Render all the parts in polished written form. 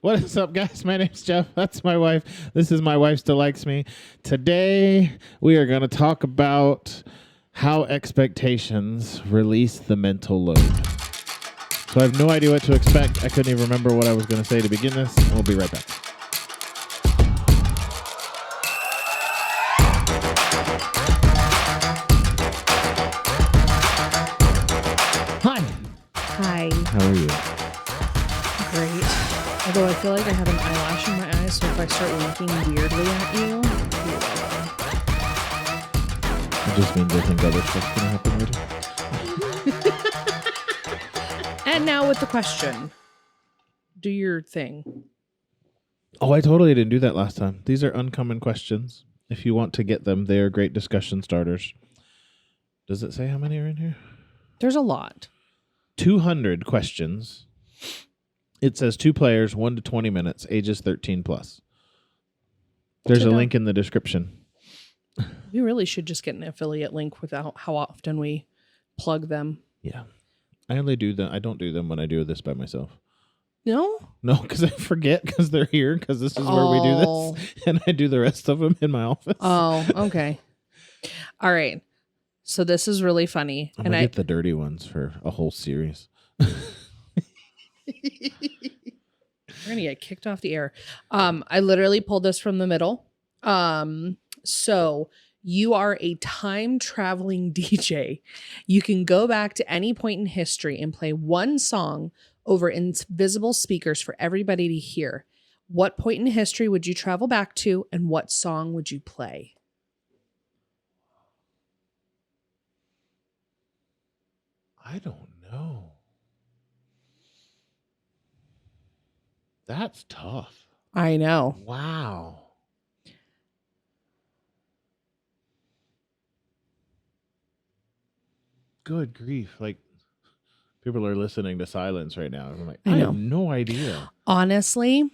What is up, guys? My name's Jeff. That's my wife. This is My Wife Still Likes Me. Today, we are going to talk about how expectations release the mental load. So I have no idea what to expect. I couldn't even remember what I was going to say to begin this. We'll be right back. Hi. Hi. How are you? Great. Although I feel like I have an eyelash in my eye, so if I start winking weirdly at you, you're welcome. It just means I think other stuff's going to happen later. And now with the question. Do your thing. Oh, I totally didn't do that last time. These are uncommon questions. If you want to get them, they are great discussion starters. Does it say how many are in here? There's a lot. 200 questions. It says 2 players, 1 to 20 minutes, ages 13 plus. There's a link in the description. We really should just get an affiliate link without how often we plug them. Yeah. I only do them. I don't do them when I do this by myself. No? No, because I forget because they're here because this is where we do this. And I do the rest of them in my office. Oh, okay. All right. So this is really funny. I'm going to get the dirty ones for a whole series. We're going to get kicked off the air. I literally pulled this from the middle. So you are a time traveling DJ. You can go back to any point in history and play one song over invisible speakers for everybody to hear. What point in history would you travel back to, and what song would you play? I don't know. That's tough. I know. Wow. Good grief. Like, people are listening to silence right now. I'm like, I have no idea. Honestly,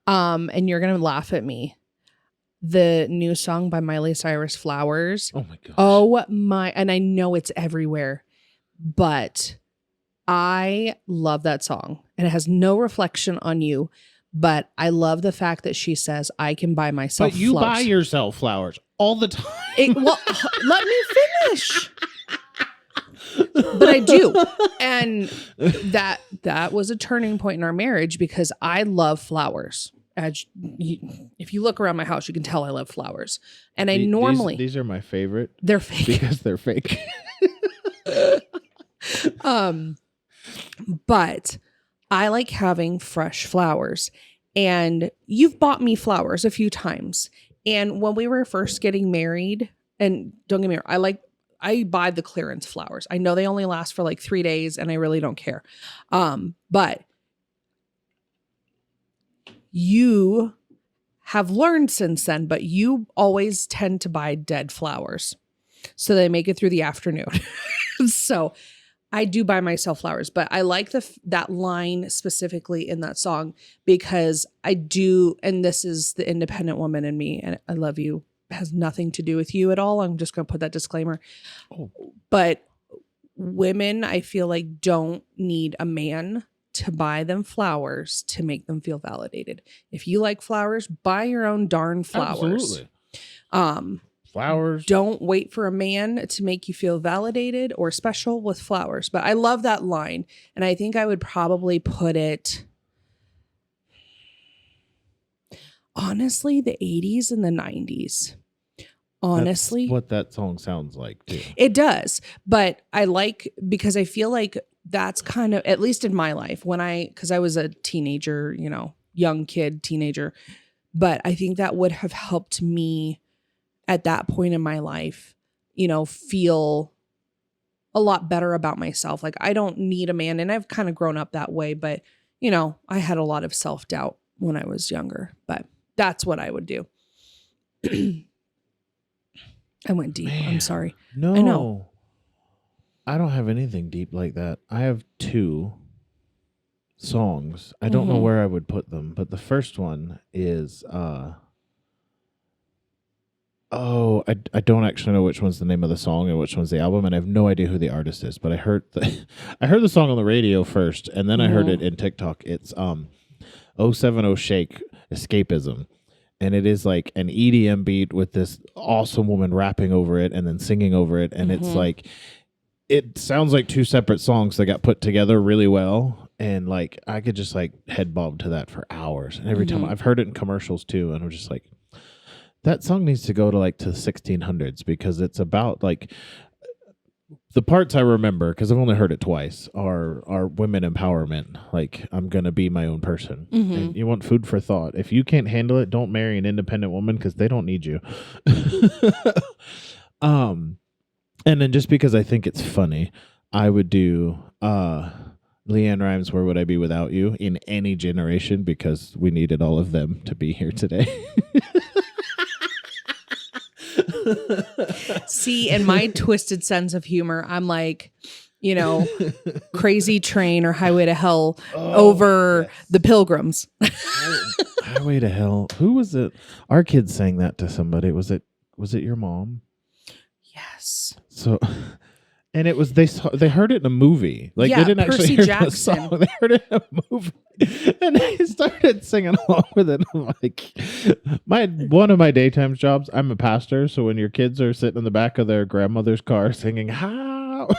and you're going to laugh at me. The new song by Miley Cyrus, Flowers. Oh, my gosh. Oh, my. And I know it's everywhere, but I love that song. And it has no reflection on you, but I love the fact that she says, I can buy myself flowers. But you flowers. buy yourself flowers all the time. Let me finish. But I do. And that was a turning point in our marriage because I love flowers. If you look around my house, you can tell I love flowers. And these are my favorite. They're fake. Because they're fake. But I like having fresh flowers. And you've bought me flowers a few times. And when we were first getting married, and don't get me wrong, I buy the clearance flowers. I know they only last for like 3 days and I really don't care. But you have learned since then, but you always tend to buy dead flowers. So they make it through the afternoon. So I do buy myself flowers, but I like that line specifically in that song because I do, and this is the independent woman in me, and I love you. It has nothing to do with you at all. I'm just going to put that disclaimer. Oh. But women, I feel like, don't need a man to buy them flowers to make them feel validated. If you like flowers, buy your own darn flowers. Absolutely. Flowers. Don't wait for a man to make you feel validated or special with flowers. But I love that line. And I think I would probably put it, honestly, the 80s and the 90s. Honestly. That's what that song sounds like, too. It does. But I like, because I feel like that's kind of, at least in my life, because I was a teenager, young kid, teenager. But I think that would have helped me at that point in my life, feel a lot better about myself. Like, I don't need a man, and I've kind of grown up that way, but, I had a lot of self-doubt when I was younger, but that's what I would do. I went deep. Man, I'm sorry. No, I know. I don't have anything deep like that. I have 2 songs. I don't know where I would put them, but the first one is, I don't actually know which one's the name of the song and which one's the album, and I have no idea who the artist is, but I heard the song on the radio first, and then I heard it in TikTok. It's 070 Shake Escapism. And it is like an EDM beat with this awesome woman rapping over it and then singing over it. And it's like, it sounds like two separate songs that got put together really well. And like, I could just like head bob to that for hours. And every time I've heard it in commercials too. And I'm just like, that song needs to go to like to the 1600s, because it's about like, the parts I remember, because I've only heard it twice, are women empowerment. Like, I'm going to be my own person. And you want food for thought. If you can't handle it, don't marry an independent woman, because they don't need you. And then just because I think it's funny, I would do Leanne Rimes' Where Would I Be Without You in any generation, because we needed all of them to be here today. See, in my twisted sense of humor, I'm like, you know, Crazy Train or Highway to Hell over the Pilgrims. Highway to Hell. Who was it? Our kids sang that to somebody. Was it your mom? Yes. So, and it was they heard it in a movie. Like, they didn't Percy actually hear Jackson. the song. They heard it in a movie, and they started singing along with it. I'm like, one of my daytime jobs, I'm a pastor. So when your kids are sitting in the back of their grandmother's car singing "How,"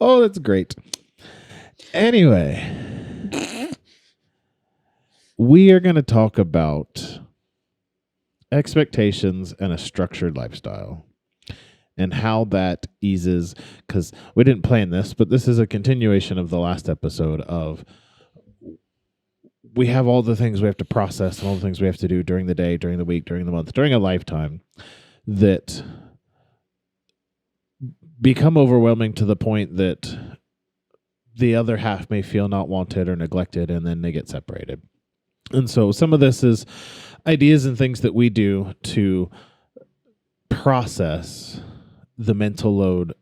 oh, that's great. Anyway, we are going to talk about expectations and a structured lifestyle, and how that eases, because we didn't plan this, but this is a continuation of the last episode of, we have all the things we have to process and all the things we have to do during the day, during the week, during the month, during a lifetime, that become overwhelming to the point that the other half may feel not wanted or neglected, and then they get separated. And so some of this is ideas and things that we do to process the mental load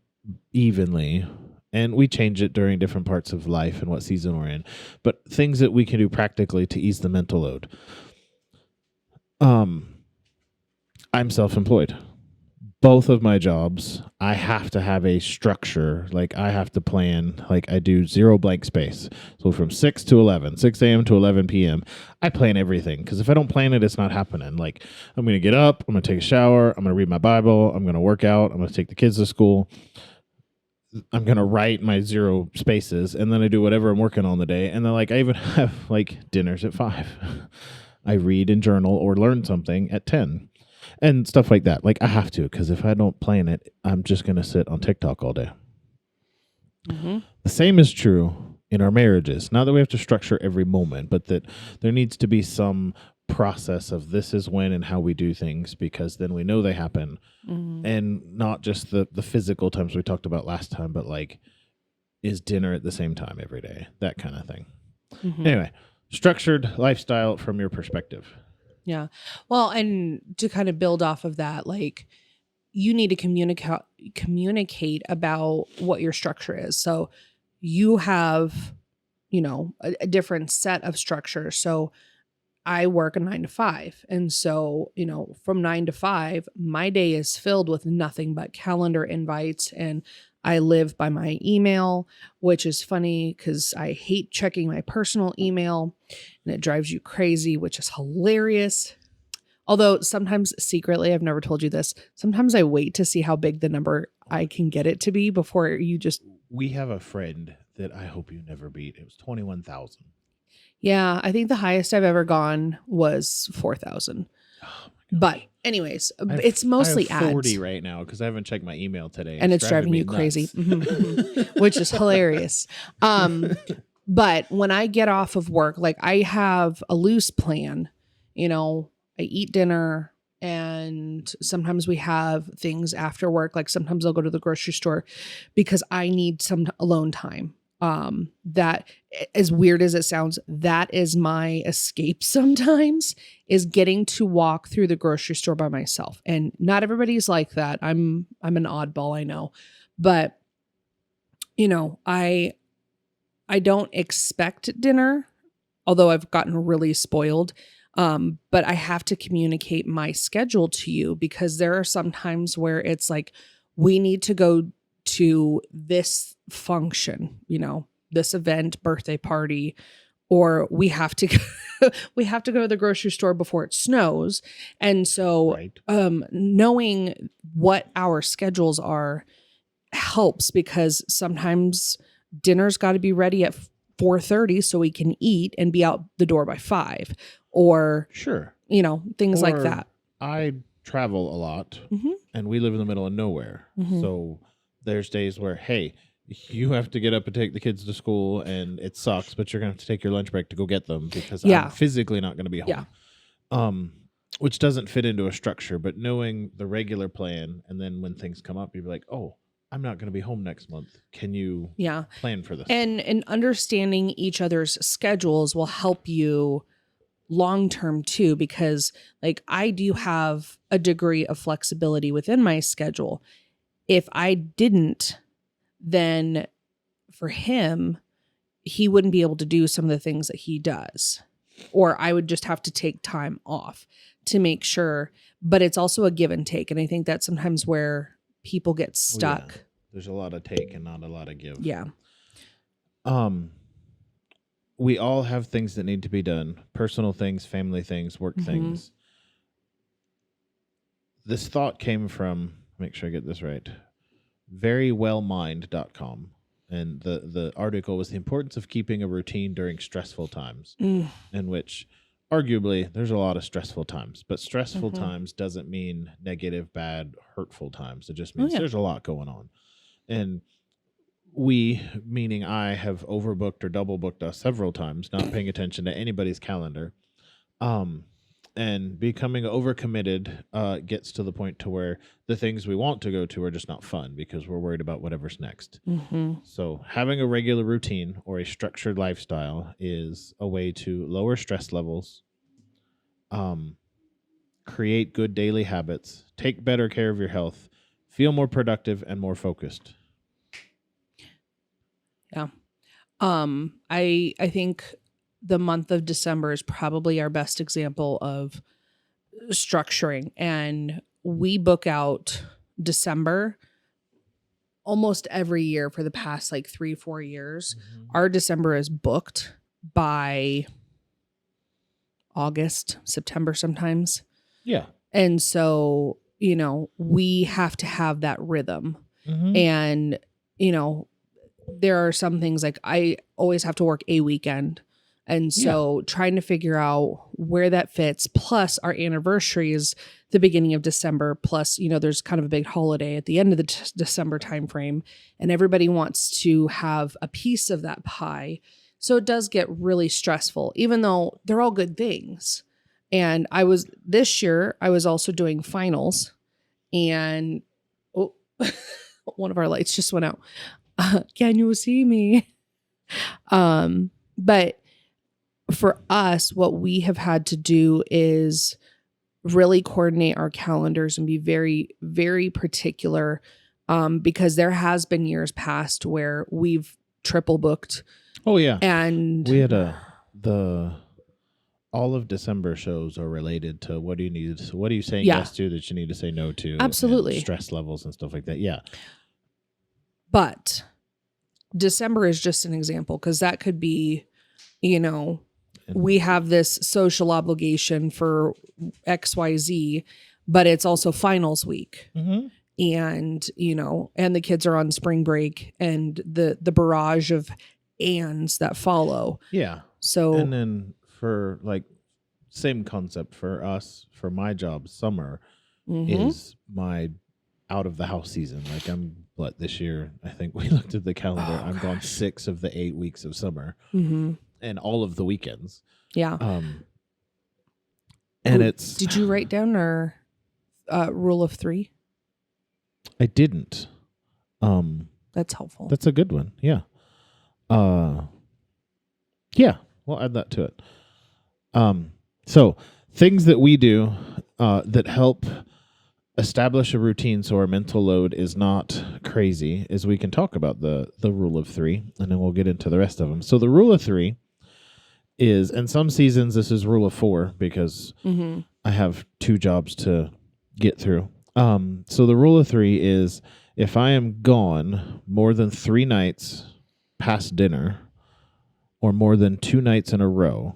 evenly, and we change it during different parts of life and what season we're in, but things that we can do practically to ease the mental load. I'm self-employed. Both of my jobs, I have to have a structure. Like, I have to plan. Like, I do zero blank space. So from 6 to 11, 6 a.m. to 11 p.m., I plan everything. Because if I don't plan it, it's not happening. Like, I'm going to get up, I'm going to take a shower, I'm going to read my Bible, I'm going to work out, I'm going to take the kids to school, I'm going to write my zero spaces, and then I do whatever I'm working on the day. And then, like, I even have, like, dinners at 5. I read and journal or learn something at 10. And stuff like that. Like, I have to, because if I don't plan it, I'm just going to sit on TikTok all day. The same is true in our marriages. Not that we have to structure every moment, but that there needs to be some process of this is when and how we do things, because then we know they happen. And not just the physical times we talked about last time, but like, is dinner at the same time every day? That kind of thing. Anyway, structured lifestyle from your perspective. Yeah. Well, and to kind of build off of that, like, you need to communicate about what your structure is. So you have, you know, a different set of structure. So I work a 9 to 5. And so, you know, from 9 to 5, my day is filled with nothing but calendar invites, and I live by my email, which is funny because I hate checking my personal email and it drives you crazy, which is hilarious. Although sometimes secretly, I've never told you this, sometimes I wait to see how big the number I can get it to be before you just... We have a friend that I hope you never beat. It was 21,000. Yeah, I think the highest I've ever gone was 4,000. Oh, but anyways, it's mostly I have 40 ads right now because I haven't checked my email today. and it's driving you crazy, which is hilarious. But when I get off of work, like, I have a loose plan, you know, I eat dinner, and sometimes we have things after work. Like, sometimes I'll go to the grocery store because I need some alone time. That, as weird as it sounds, that is my escape sometimes, is getting to walk through the grocery store by myself. And not everybody's like that. I'm an oddball, I know. But, you know, I don't expect dinner, although I've gotten really spoiled. But I have to communicate my schedule to you, because there are some times where it's like, we need to go to this function, you know, this event, birthday party, or we have to we have to go to the grocery store before it snows. And so Right. knowing what our schedules are helps, because sometimes dinner's got to be ready at 4:30 so we can eat and be out the door by 5, or Sure. things like Or that. I travel a lot, and we live in the middle of nowhere. So there's days where, hey, you have to get up and take the kids to school, and it sucks, but you're going to have to take your lunch break to go get them because I'm physically not going to be home. Yeah. Which doesn't fit into a structure, but knowing the regular plan, and then when things come up, you'd be like, oh, I'm not going to be home next month. Can you plan for this? And understanding each other's schedules will help you long term too, because like I do have a degree of flexibility within my schedule. If I didn't, then for him, he wouldn't be able to do some of the things that he does, or I would just have to take time off to make sure. But it's also a give and take. And I think that's sometimes where people get stuck. Yeah. There's a lot of take and not a lot of give. Yeah. We all have things that need to be done. Personal things, family things, work things. This thought came from, make sure I get this right, verywellmind.com. And the article was the importance of keeping a routine during stressful times, in which arguably there's a lot of stressful times, but stressful times doesn't mean negative, bad, hurtful times. It just means there's a lot going on. And we, meaning I, have overbooked or double booked us several times, not paying attention to anybody's calendar. And becoming overcommitted gets to the point to where the things we want to go to are just not fun because we're worried about whatever's next. So having a regular routine or a structured lifestyle is a way to lower stress levels, create good daily habits, take better care of your health, feel more productive and more focused. Yeah. I think the month of December is probably our best example of structuring, and we book out December almost every year for the past like 3-4 years. Our December is booked by August, September sometimes. Yeah. And so, we have to have that rhythm. And, there are some things like I always have to work a weekend. And so trying to figure out where that fits, plus our anniversary is the beginning of December, plus, there's kind of a big holiday at the end of the December timeframe, and everybody wants to have a piece of that pie. So it does get really stressful, even though they're all good things. And this year, I was also doing finals, and one of our lights just went out. Can you see me? But for us, what we have had to do is really coordinate our calendars and be very, very particular, because there has been years past where we've triple booked. Oh yeah. And we had all of December shows are related to what are you saying yes to that you need to say no to? Absolutely. Stress levels and stuff like that. Yeah. But December is just an example, because that could be, we have this social obligation for XYZ, but it's also finals week. And, and the kids are on spring break, and the barrage of ands that follow. Yeah. So, and then for like same concept for us, for my job, summer is my out of the house season. Like this year, I think we looked at the calendar. I'm gone 6 of the 8 weeks of summer and all of the weekends. Yeah. And did you write down our rule of 3? I didn't. That's helpful. That's a good one. Yeah. Yeah, we'll add that to it. So things that we do that help establish a routine so our mental load is not crazy is we can talk about the rule of 3, and then we'll get into the rest of them. So the rule of 3 is, in some seasons this is rule of 4 because I have 2 jobs to get through. So the rule of 3 is if I am gone more than 3 nights past dinner or more than 2 nights in a row,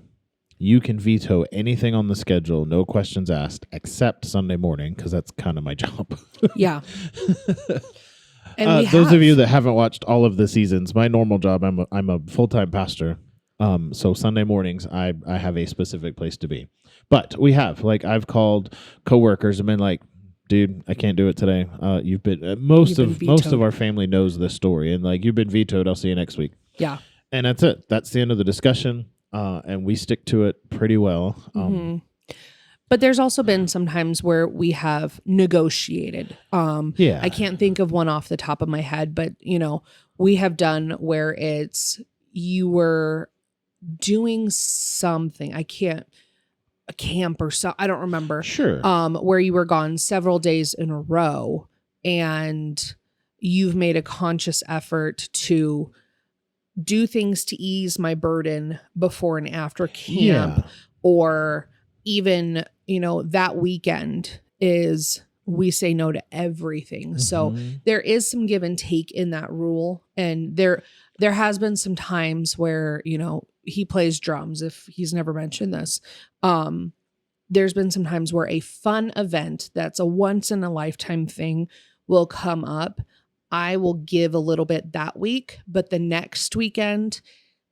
you can veto anything on the schedule, no questions asked, except Sunday morning, because that's kind of my job. Yeah. And those of you that haven't watched all of the seasons, my normal job, I'm a full-time pastor. So Sunday mornings, I have a specific place to be. But we have, like, I've called coworkers and been like, dude, I can't do it today. You've been most of our family knows this story, and like, you've been vetoed. I'll see you next week. Yeah. And that's it. That's the end of the discussion. And we stick to it pretty well. But there's also been some times where we have negotiated. I can't think of one off the top of my head, but we have done where it's you were doing something. A camp or so. I don't remember. Sure. Where you were gone several days in a row, and you've made a conscious effort to do things to ease my burden before and after camp, or even, that weekend is we say no to everything. Mm-hmm. So there is some give and take in that rule. And there has been some times where, he plays drums, if he's never mentioned this. There's been some times where a fun event that's a once in a lifetime thing will come up. I will give a little bit that week, but the next weekend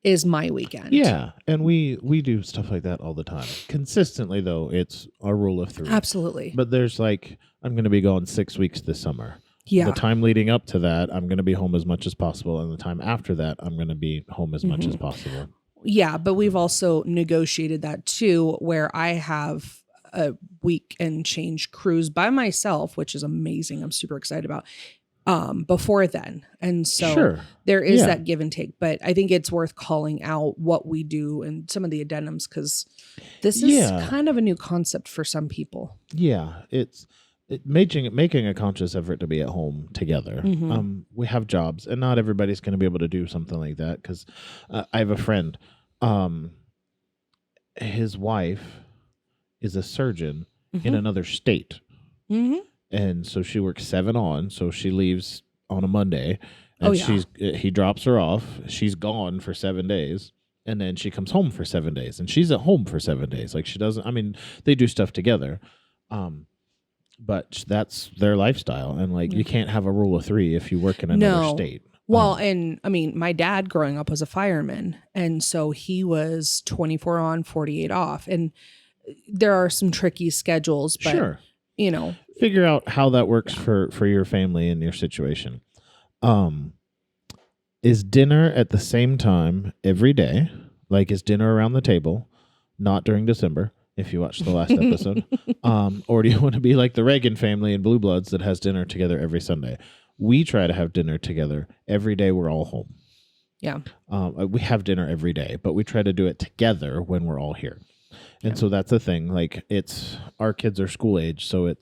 is my weekend. Yeah, and we do stuff like that all the time. Consistently, though, it's a rule of 3. Absolutely. But there's like, I'm going to be gone 6 weeks this summer. Yeah. The time leading up to that, I'm going to be home as much as possible. And the time after that, I'm going to be home as much as possible. Yeah, but we've also negotiated that too, where I have a week and change cruise by myself, which is amazing. I'm super excited about. Before then. And so there is that give and take, but I think it's worth calling out what we do and some of the addendums, because this is kind of a new concept for some people. Yeah. It's making a conscious effort to be at home together. Mm-hmm. We have jobs, and not everybody's going to be able to do something like that. Cause I have a friend, his wife is a surgeon in another state. Mm-hmm. And so she works 7 on, so she leaves on a Monday, and he drops her off. She's gone for 7 days, and then she comes home for 7 days, and she's at home for 7 days. Like, she doesn't. I mean, they do stuff together, but that's their lifestyle, and like, you can't have a rule of 3 if you work in another state. Well, and I mean, my dad growing up was a fireman, and so he was 24 on, 48 off, and there are some tricky schedules, but figure out how that works for your family and your situation. Is dinner at the same time every day? Like, is dinner around the table? Not during December, if you watched the last episode. Or do you want to be like the Reagan family in Blue Bloods that has dinner together every Sunday? We try to have dinner together every day we're all home. Yeah. We have dinner every day, but we try to do it together when we're all here. And so that's the thing. Like, our kids are school age, so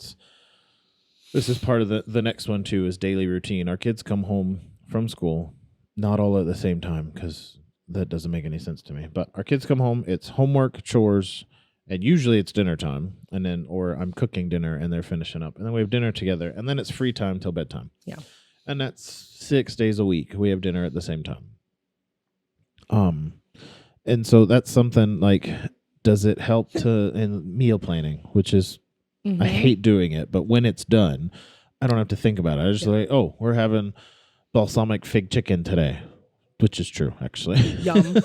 this is part of the next one too, is daily routine. Our kids come home from school, not all at the same time, because that doesn't make any sense to me. But our kids come home, it's homework, chores, and usually it's dinner time, and then, or I'm cooking dinner and they're finishing up, and then we have dinner together, and then it's free time till bedtime. Yeah. And that's 6 days a week. We have dinner at the same time. And so that's something like, does it help in meal planning, which is, I hate doing it, but when it's done, I don't have to think about it. I just like, oh, we're having balsamic fig chicken today, which is true, actually. Yum.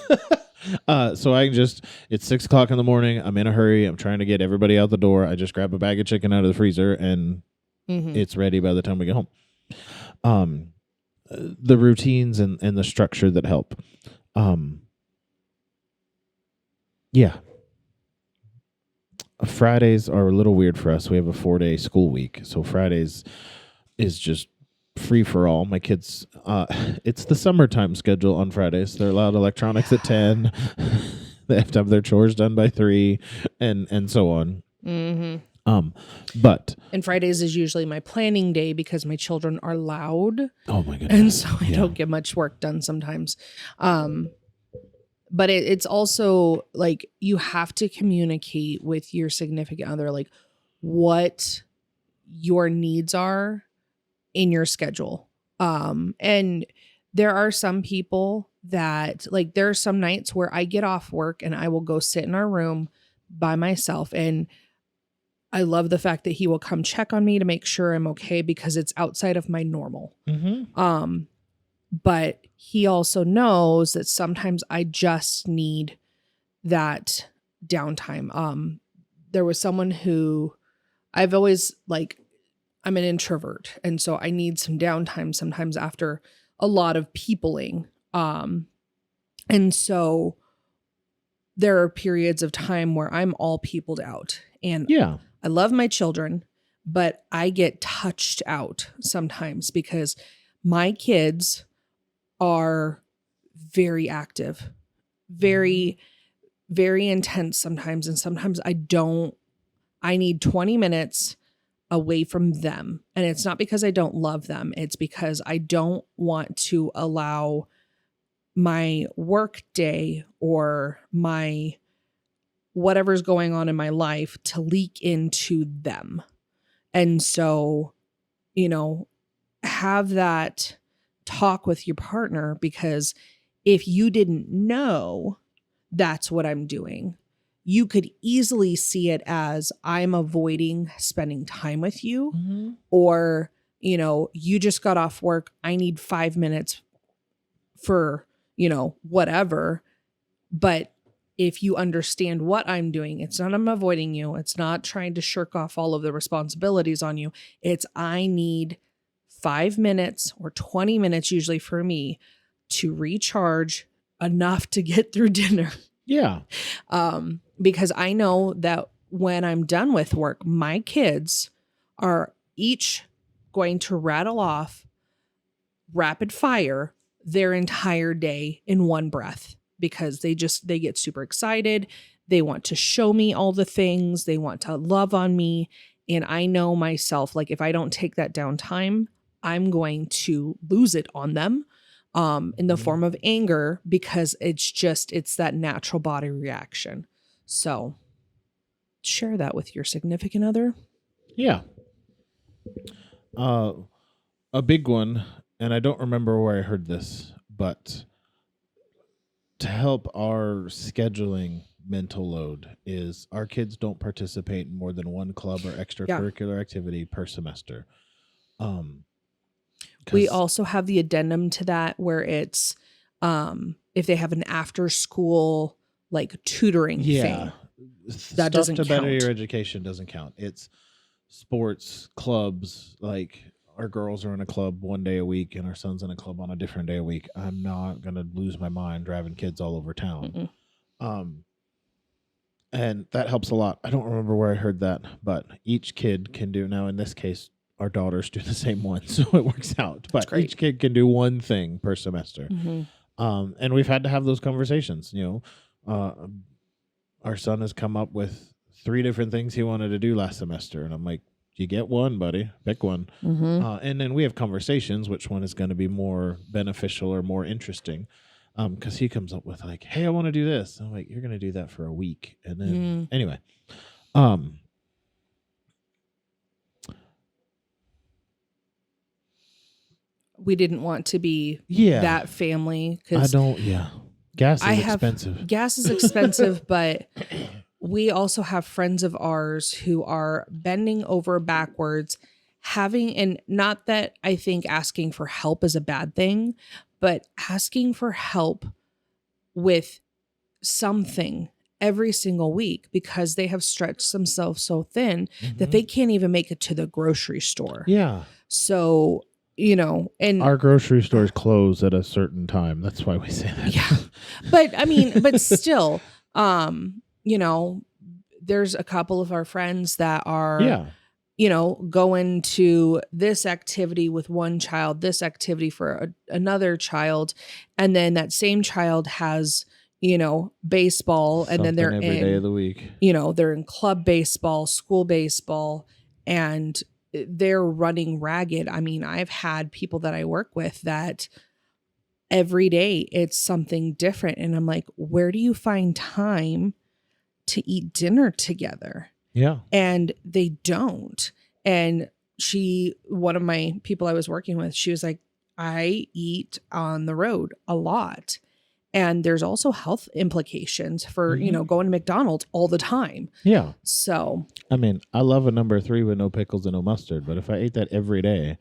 So I can it's 6 o'clock in the morning. I'm in a hurry. I'm trying to get everybody out the door. I just grab a bag of chicken out of the freezer, and it's ready by the time we get home. The routines and the structure that help. Fridays are a little weird for us. We have a 4-day school week. So Fridays is just free for all. My kids, it's the summertime schedule on Fridays. They're allowed electronics at 10. They have to have their chores done by 3 and so on. Mm-hmm. And Fridays is usually my planning day because my children are loud. Oh my goodness. And so I don't get much work done sometimes. But it's also like, you have to communicate with your significant other, like, what your needs are in your schedule. And there are some people that like, there are some nights where I get off work and I will go sit in our room by myself. And I love the fact that he will come check on me to make sure I'm okay because it's outside of my normal. Mm-hmm. But he also knows that sometimes I just need that downtime. There was someone who I've always like, I'm an introvert. And so I need some downtime sometimes after a lot of peopling. And so there are periods of time where I'm all peopled out. And Yeah. I love my children, but I get touched out sometimes because my kids are very active, very, very intense sometimes. And sometimes I need 20 minutes away from them. And it's not because I don't love them. It's because I don't want to allow my work day or my whatever's going on in my life to leak into them. And so, have that talk with your partner, because if you didn't know that's what I'm doing, you could easily see it as I'm avoiding spending time with you, Mm-hmm. or, you just got off work. I need 5 minutes for, whatever. But if you understand what I'm doing, it's not I'm avoiding you. It's not trying to shirk off all of the responsibilities on you. It's I need 5 minutes or 20 minutes usually for me to recharge enough to get through dinner. Yeah. Because I know that when I'm done with work, my kids are each going to rattle off rapid fire their entire day in one breath, because they get super excited. They want to show me all the things. They want to love on me. And I know myself, like if I don't take that downtime, I'm going to lose it on them in the form of anger, because it's that natural body reaction. So share that with your significant other. Yeah. A big one, and I don't remember where I heard this, but to help our scheduling mental load is our kids don't participate in more than one club or extracurricular activity per semester. We also have the addendum to that where it's if they have an after school like tutoring thing. That doesn't to better count. your education doesn't count. It's sports clubs. Like our girls are in a club one day a week and our son's in a club on a different day a week. I'm not gonna lose my mind driving kids all over town. And that helps a lot. I don't remember where I heard that, but each kid can do, now in this case our daughters do the same one, so it works out. But each kid can do one thing per semester. And we've had to have those conversations. Our son has come up with 3 different things he wanted to do last semester, and I'm like, you get one, buddy. Pick one. And then we have conversations, which one is going to be more beneficial or more interesting. Because he comes up with like, hey, I want to do this. I'm like, you're going to do that for a week. And then anyway, we didn't want to be that family. Gas is expensive. Gas is expensive, but we also have friends of ours who are bending over backwards, and not that I think asking for help is a bad thing, but asking for help with something every single week because they have stretched themselves so thin that they can't even make it to the grocery store. Yeah. So, and our grocery stores close at a certain time. That's why we say that. Yeah. But still, there's a couple of our friends that are, going to this activity with one child, this activity for another child. And then that same child has, baseball. And then they're every day of the week. They're in club baseball, school baseball, and they're running ragged. I mean, I've had people that I work with that every day it's something different. And I'm like, where do you find time to eat dinner together? Yeah. And they don't. And one of my people I was working with, she was like, I eat on the road a lot. And there's also health implications for, going to McDonald's all the time. Yeah. So, I mean, I love a number 3 with no pickles and no mustard, but if I ate that every day,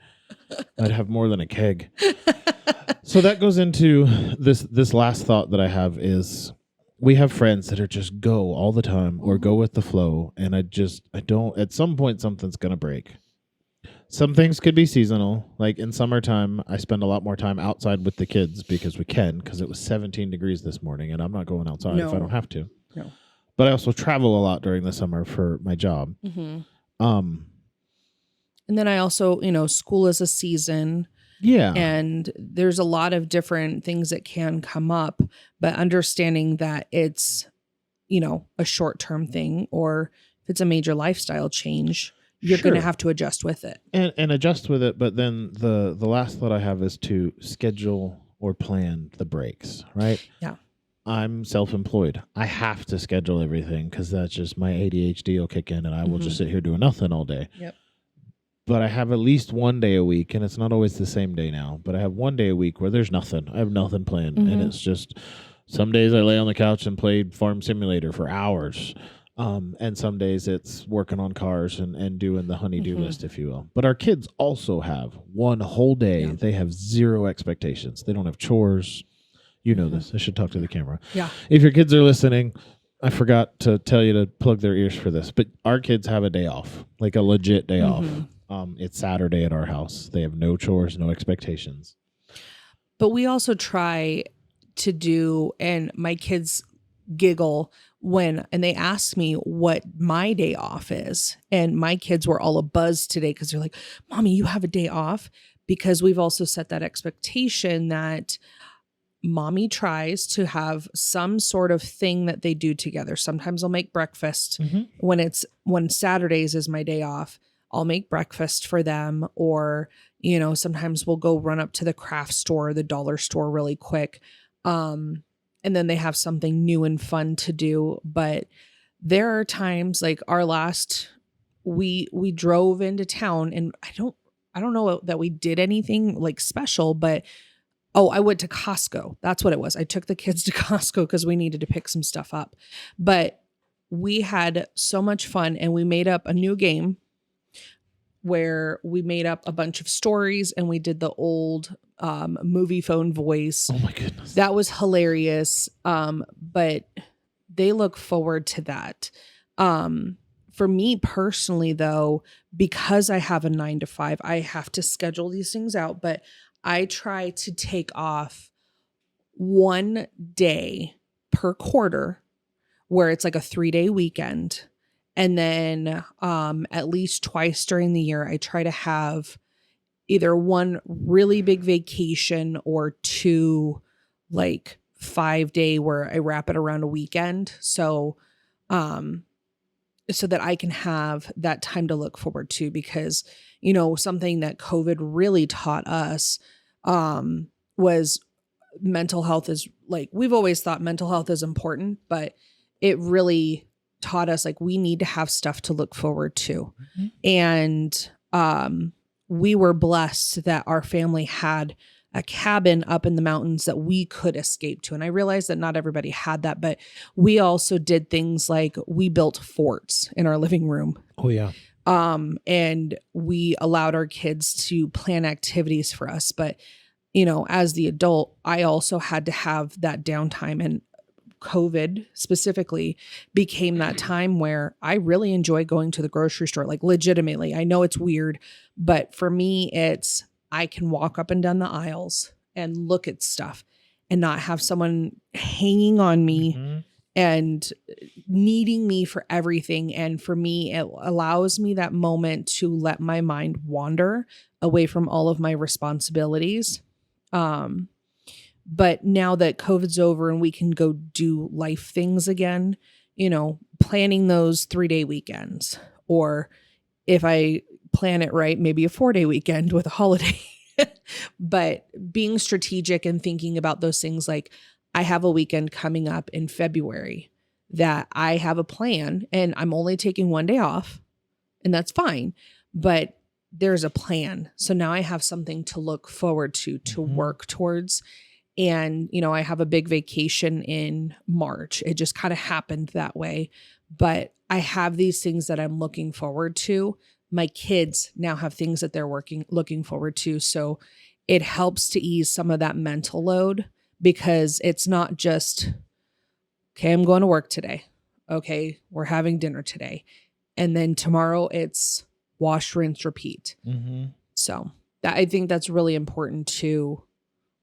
I'd have more than a keg. So that goes into this last thought that I have is we have friends that are just go all the time or go with the flow. And I don't, at some point, something's going to break. Some things could be seasonal. Like in summertime, I spend a lot more time outside with the kids because it was 17 degrees this morning and I'm not going outside if I don't have to. No. But I also travel a lot during the summer for my job. Mm-hmm. And then I also, school is a season. Yeah. And there's a lot of different things that can come up, but understanding that it's, a short-term thing, or if it's a major lifestyle change, you're going to have to adjust with it. And adjust with it. But then the last thought I have is to schedule or plan the breaks, right? Yeah. I'm self-employed. I have to schedule everything because that's just my ADHD will kick in and I will just sit here doing nothing all day. Yep. But I have at least one day a week, and it's not always the same day now, but I have one day a week where there's nothing. I have nothing planned. And it's just some days I lay on the couch and play Farm Simulator for hours. And some days it's working on cars and doing the honey-do list, if you will. But our kids also have one whole day. Yeah. They have zero expectations. They don't have chores. You know this. I should talk to the camera. Yeah. If your kids are listening, I forgot to tell you to plug their ears for this, but our kids have a day off, like a legit day off. It's Saturday at our house. They have no chores, no expectations. But we also try to do, and my kids giggle and they ask me what my day off is. And my kids were all abuzz today because they're like, Mommy, you have a day off? Because we've also set that expectation that Mommy tries to have some sort of thing that they do together. Sometimes I'll make breakfast when Saturdays is my day off. I'll make breakfast for them, or, sometimes we'll go run up to the craft store, the dollar store really quick. And then they have something new and fun to do. But there are times like we drove into town, and I don't know that we did anything like special, but I went to Costco. That's what it was. I took the kids to Costco because we needed to pick some stuff up. But we had so much fun, and we made up a new game where we made up a bunch of stories, and we did the old movie phone voice. Oh my goodness. That was hilarious. But they look forward to that. For me personally, though, because I have a 9 to 5, I have to schedule these things out, but I try to take off one day per quarter where it's like a 3-day weekend. And then at least twice during the year, I try to have either one really big vacation or 2 like 5-day where I wrap it around a weekend. So that I can have that time to look forward to, because, something that COVID really taught us was mental health is like, we've always thought mental health is important, but it really taught us like we need to have stuff to look forward to. And we were blessed that our family had a cabin up in the mountains that we could escape to. And I realized that not everybody had that, but we also did things like we built forts in our living room. Oh yeah. And we allowed our kids to plan activities for us. But, as the adult, I also had to have that downtime, and COVID specifically became that time where I really enjoy going to the grocery store, like legitimately. I know it's weird, but for me, I can walk up and down the aisles and look at stuff and not have someone hanging on me and needing me for everything. And for me, it allows me that moment to let my mind wander away from all of my responsibilities. But now that COVID's over and we can go do life things again, planning those 3-day weekends, or if I plan it right, maybe a 4-day weekend with a holiday, but being strategic and thinking about those things. Like I have a weekend coming up in February that I have a plan, and I'm only taking one day off, and that's fine. But there's a plan. So now I have something to look forward to work towards. And, I have a big vacation in March. It just kind of happened that way. But I have these things that I'm looking forward to. My kids now have things that they're looking forward to. So it helps to ease some of that mental load, because it's not just, okay, I'm going to work today. Okay, we're having dinner today. And then tomorrow it's wash, rinse, repeat. So I think that's really important too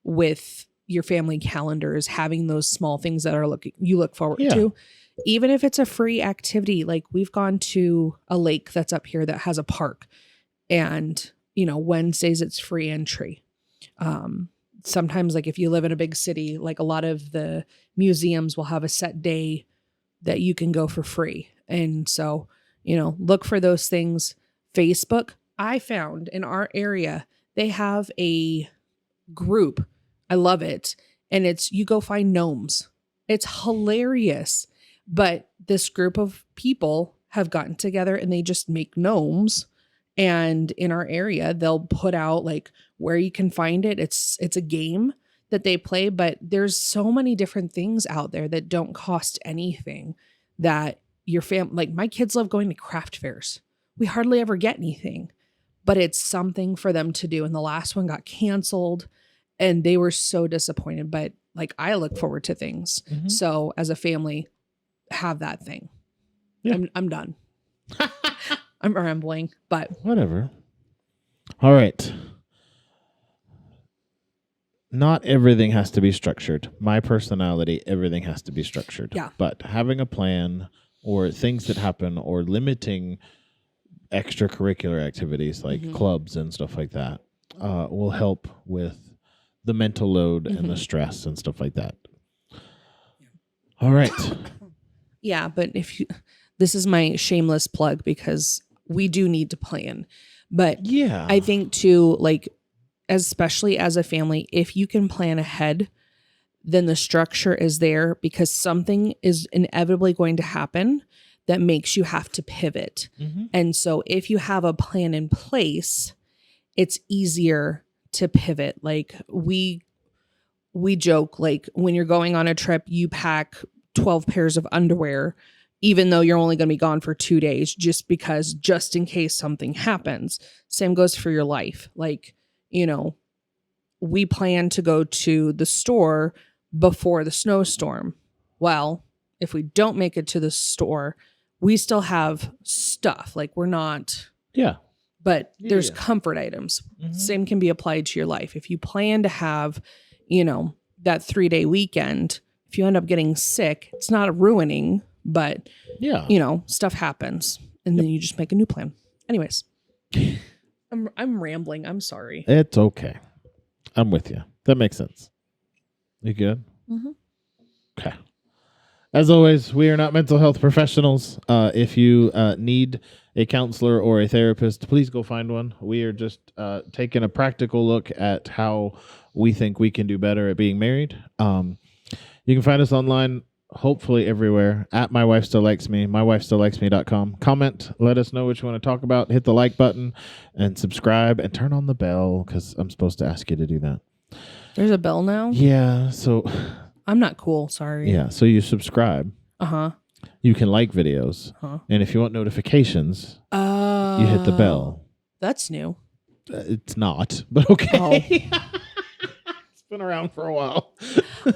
with your family calendars, having those small things that you look forward to. Even if it's a free activity, like we've gone to a lake that's up here that has a park, and Wednesdays it's free entry. Sometimes, like if you live in a big city, like a lot of the museums will have a set day that you can go for free. And so, look for those things. Facebook, I found in our area, they have a group. I love it. And it's, you go find gnomes. It's hilarious. But this group of people have gotten together and they just make gnomes. And in our area, they'll put out like where you can find it. It's a game that they play, but there's so many different things out there that don't cost anything, that your family, like my kids love going to craft fairs. We hardly ever get anything, but it's something for them to do. And the last one got canceled and they were so disappointed, but like I look forward to things. So as a family, have that thing. Yeah. I'm done. I'm rambling, but whatever. All right. Not everything has to be structured. My personality, everything has to be structured. Yeah. But having a plan or things that happen or limiting extracurricular activities like clubs and stuff like that will help with the mental load and the stress and stuff like that. All right. Yeah, but this is my shameless plug, because we do need to plan. But yeah, I think too, like, especially as a family, if you can plan ahead, then the structure is there, because something is inevitably going to happen that makes you have to pivot. And so if you have a plan in place, it's easier to pivot. Like we joke, like when you're going on a trip, you pack 12 pairs of underwear, even though you're only going to be gone for 2 days, just in case something happens. Same goes for your life. Like, we plan to go to the store before the snowstorm. Well, if we don't make it to the store, we still have stuff. Like we're not. Yeah. But there's comfort items. Same can be applied to your life. If you plan to have, that 3-day weekend, if you end up getting sick, it's not ruining, but stuff happens, and then you just make a new plan. Anyways, I'm rambling. I'm sorry. It's okay. I'm with you. That makes sense. You good? Okay. As always, we are not mental health professionals. If you need a counselor or a therapist, please go find one. We are just taking a practical look at how we think we can do better at being married. You can find us online, hopefully everywhere, at My Wife Still Likes Me, mywifestilllikesme.com. Comment, let us know what you want to talk about. Hit the like button and subscribe and turn on the bell, because I'm supposed to ask you to do that. There's a bell now? Yeah, so... I'm not cool, sorry. Yeah, so you subscribe. You can like videos. And if you want notifications, you hit the bell. That's new. It's not, but okay. It's been around for a while.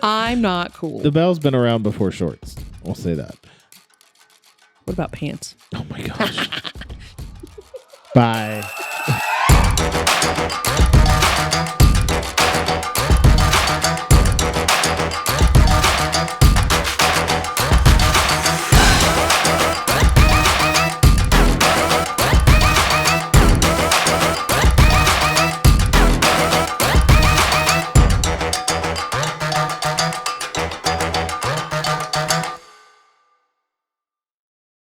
I'm not cool. The bell's been around before shorts. We'll say that. What about pants? Oh my gosh. Bye.